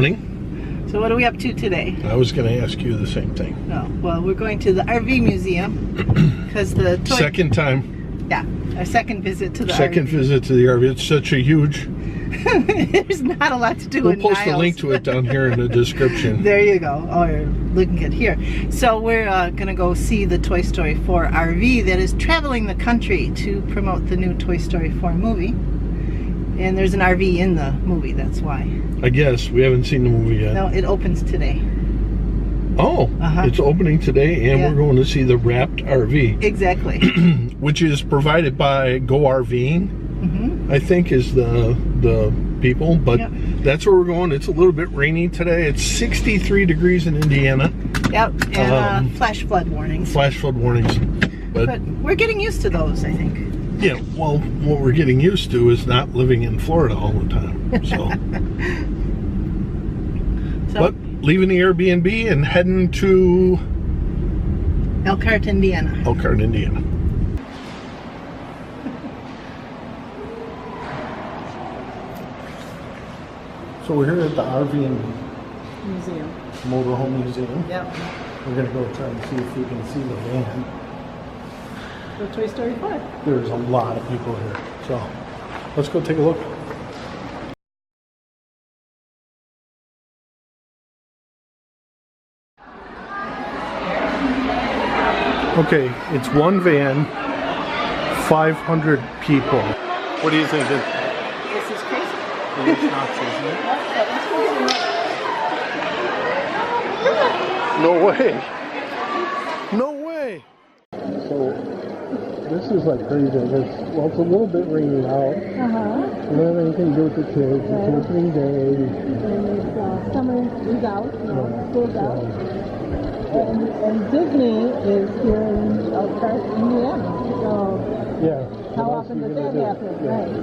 morning. So what are we up to today? I was going to ask you the same thing. Oh, well, we're going to the RV museum because the toy... Second time. Yeah, our second visit to the Second RV. Visit to the RV. It's such a huge... There's not a lot to do We'll in post a Niles. link to it down here in the description. There you go. Oh, you're looking at here. So we're going to go see the Toy Story 4 RV that is traveling the country to promote the new Toy Story 4 movie. And there's an RV in the movie, that's why. I guess. We haven't seen the movie yet. No, it opens today. Oh, It's opening today, and we're going to see the wrapped RV. Exactly. Which is provided by Go RVing. I think is the people, but that's where we're going. It's a little bit rainy today. It's 63 degrees in Indiana. Yep, and flash flood warnings. Flash flood warnings. But we're getting used to those, I think. Yeah, well, what we're getting used to is not living in Florida all the time. So, but leaving the Airbnb and heading to Elkhart, Indiana. Elkhart, Indiana. So we're here at the RV Museum. Motorhome Museum. Yep. We're going to go try and see if we can see the van. The Toy Story 4. There's a lot of people here. So let's go take a look. Okay, it's one van, 500 people. What do you think? This is crazy. It's not crazy. No way. No way. So this is like crazy. Well, it's a little bit rainy out. You don't have anything to do with the kids. It's opening day. And it's summer is out, school's out. And Disney is here in Elkhart, Indiana. So how often does that happen? Right.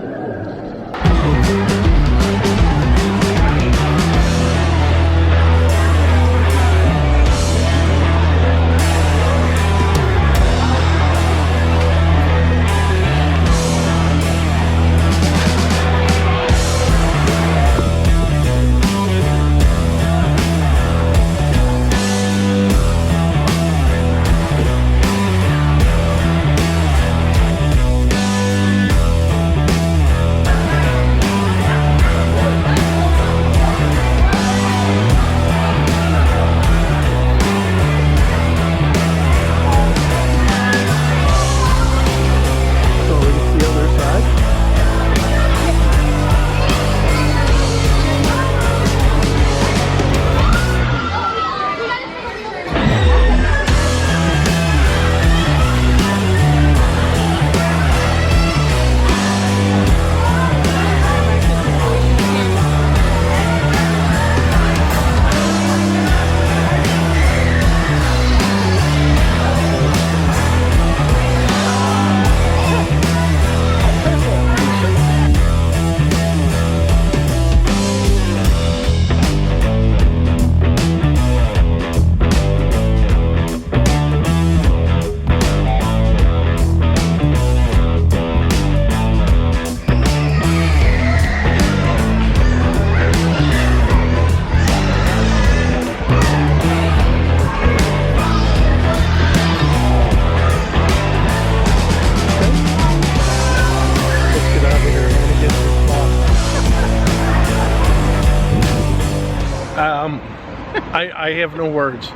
I have no words.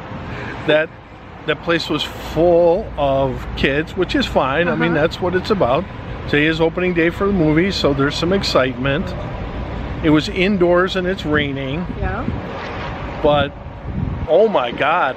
That place was full of kids, which is fine. I mean, that's what it's about. Today is opening day for the movie, so there's some excitement. It was indoors and it's raining. Yeah. But, oh my God.